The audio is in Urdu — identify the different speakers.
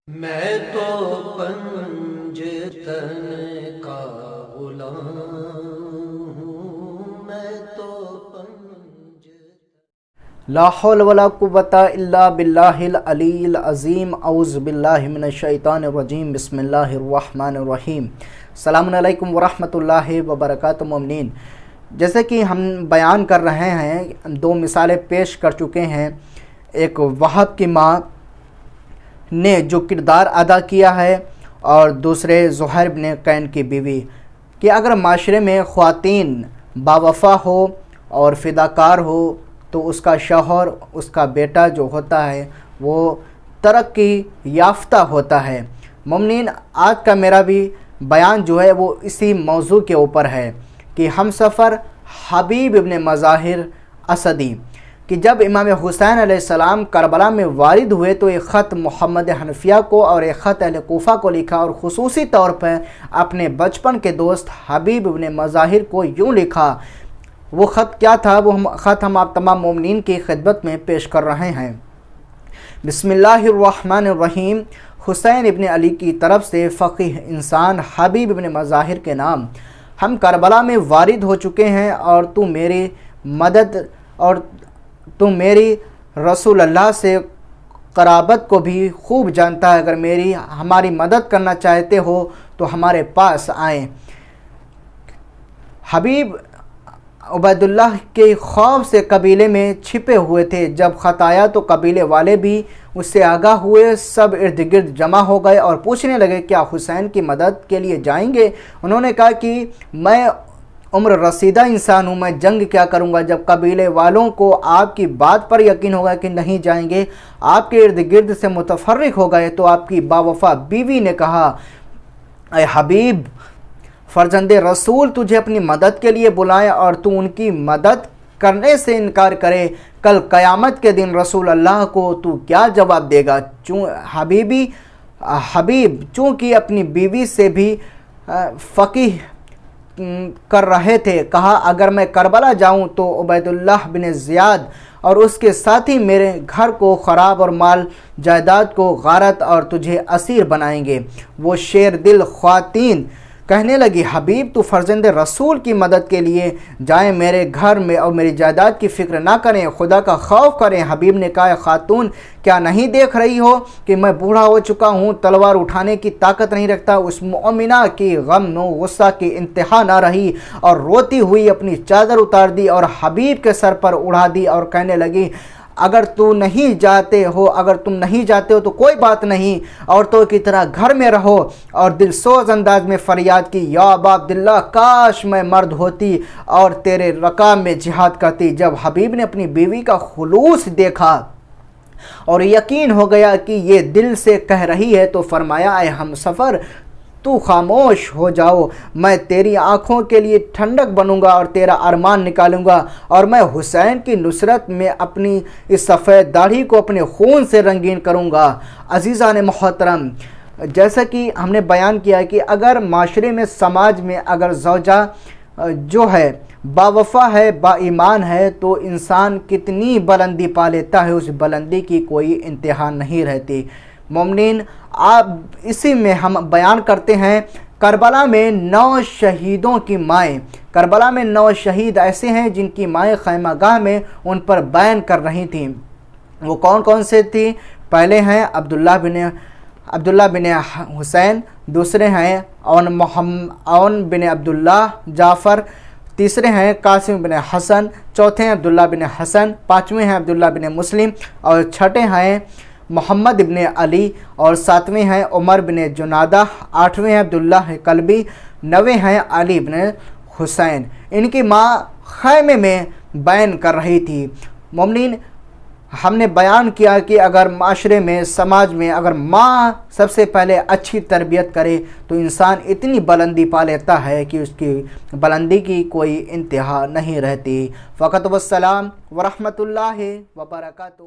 Speaker 1: میں تو پنجتن کا غلام ہوں، میں تو
Speaker 2: لا حول ولا قوة الا باللہ العلی العظیم. اعوذ باللہ من الشیطان الرجیم. بسم اللہ الرحمن الرحیم. السلام علیکم ورحمۃ اللہ وبرکاتہ. مومنین، جیسے کہ ہم بیان کر رہے ہیں، دو مثالیں پیش کر چکے ہیں. ایک وہب کی ماں نے جو کردار ادا کیا ہے، اور دوسرے زہیر بن قین کی بیوی، کہ اگر معاشرے میں خواتین باوفا ہو اور فداکار ہو تو اس کا شوہر، اس کا بیٹا جو ہوتا ہے وہ ترقی یافتہ ہوتا ہے. مومنین، آج کا میرا بھی بیان جو ہے وہ اسی موضوع کے اوپر ہے کہ ہم سفر حبیب ابن مظاہر اسدی، کہ جب امام حسین علیہ السلام کربلا میں وارد ہوئے تو ایک خط محمد حنفیہ کو اور ایک خط اہل کوفہ کو لکھا، اور خصوصی طور پر اپنے بچپن کے دوست حبیب ابن مظاہر کو یوں لکھا. وہ خط کیا تھا؟ وہ خط ہم آپ تمام مومنین کی خدمت میں پیش کر رہے ہیں. بسم اللہ الرحمن الرحیم. حسین ابن علی کی طرف سے فقیہ انسان حبیب ابن مظاہر کے نام. ہم کربلا میں وارد ہو چکے ہیں، اور تو میری مدد اور تو میری رسول اللہ سے قرابت کو بھی خوب جانتا ہے. اگر ہماری مدد کرنا چاہتے ہو تو ہمارے پاس آئیں. حبیب عبید اللہ کے خوف سے قبیلے میں چھپے ہوئے تھے. جب خط آیا تو قبیلے والے بھی اس سے آگاہ ہوئے. سب ارد گرد جمع ہو گئے اور پوچھنے لگے کیا حسین کی مدد کے لیے جائیں گے؟ انہوں نے کہا کہ میں عمر رسیدہ انسان ہوں، میں جنگ کیا کروں گا. جب قبیلے والوں کو آپ کی بات پر یقین ہوگا کہ نہیں جائیں گے، آپ کے ارد گرد سے متفرق ہو گئے، تو آپ کی باوفا بیوی نے کہا اے حبیب، فرزند رسول تجھے اپنی مدد کے لیے بلائیں اور تو ان کی مدد کرنے سے انکار کرے، کل قیامت کے دن رسول اللہ کو تو کیا جواب دے گا؟ حبیب چونکہ اپنی بیوی سے بھی فقیہ کر رہے تھے، کہا اگر میں کربلا جاؤں تو عبید اللہ بن زیاد اور اس کے ساتھی میرے گھر کو خراب اور مال جائیداد کو غارت اور تجھے اسیر بنائیں گے. وہ شیر دل خواتین کہنے لگی حبیب تو فرزند رسول کی مدد کے لیے جائیں، میرے گھر میں اور میری جائیداد کی فکر نہ کریں، خدا کا خوف کریں. حبیب نے کہا خاتون کیا نہیں دیکھ رہی ہو کہ میں بوڑھا ہو چکا ہوں، تلوار اٹھانے کی طاقت نہیں رکھتا؟ اس مومنہ کی غم و غصہ کی انتہا نہ رہی اور روتی ہوئی اپنی چادر اتار دی اور حبیب کے سر پر اڑا دی اور کہنے لگی اگر تم نہیں جاتے ہو تو کوئی بات نہیں، عورتوں کی طرح گھر میں رہو. اور دل سوز انداز میں فریاد کی یا ابا عبداللہ، کاش میں مرد ہوتی اور تیرے رکاب میں جہاد کرتی. جب حبیب نے اپنی بیوی کا خلوص دیکھا اور یقین ہو گیا کہ یہ دل سے کہہ رہی ہے تو فرمایا اے ہم سفر، تو خاموش ہو جاؤ، میں تیری آنکھوں کے لیے ٹھنڈک بنوں گا اور تیرا ارمان نکالوں گا، اور میں حسین کی نصرت میں اپنی اس سفید داڑھی کو اپنے خون سے رنگین کروں گا. عزیزان محترم، جیسا کہ ہم نے بیان کیا کہ اگر معاشرے میں، سماج میں اگر زوجہ جو ہے باوفا ہے، با ایمان ہے، تو انسان کتنی بلندی پا لیتا ہے، اس بلندی کی کوئی انتہا نہیں رہتی. مومنین، آپ اسی میں ہم بیان کرتے ہیں کربلا میں 9 شہیدوں کی مائیں. کربلا میں 9 شہید ایسے ہیں جن کی مائیں خیمہ گاہ میں ان پر بیان کر رہی تھیں. وہ کون کون سے تھیں؟ پہلے ہیں عبداللہ بن حسین، دوسرے ہیں اون بن عبداللہ جعفر، تیسرے ہیں قاسم بن حسن، چوتھے ہیں عبداللہ بن حسن، پانچویں ہیں عبداللہ بن مسلم، اور چھٹے ہیں محمد ابن علی، اور ساتویں ہیں عمر بن جنادہ، آٹھویں ہیں عبداللہ کلبی، نویں ہیں علی بن حسین. ان کی ماں خیمے میں بیان کر رہی تھی. مومنین، ہم نے بیان کیا کہ اگر معاشرے میں، سماج میں اگر ماں سب سے پہلے اچھی تربیت کرے تو انسان اتنی بلندی پا لیتا ہے کہ اس کی بلندی کی کوئی انتہا نہیں رہتی. فقط والسلام ورحمۃ اللہ وبرکاتہ.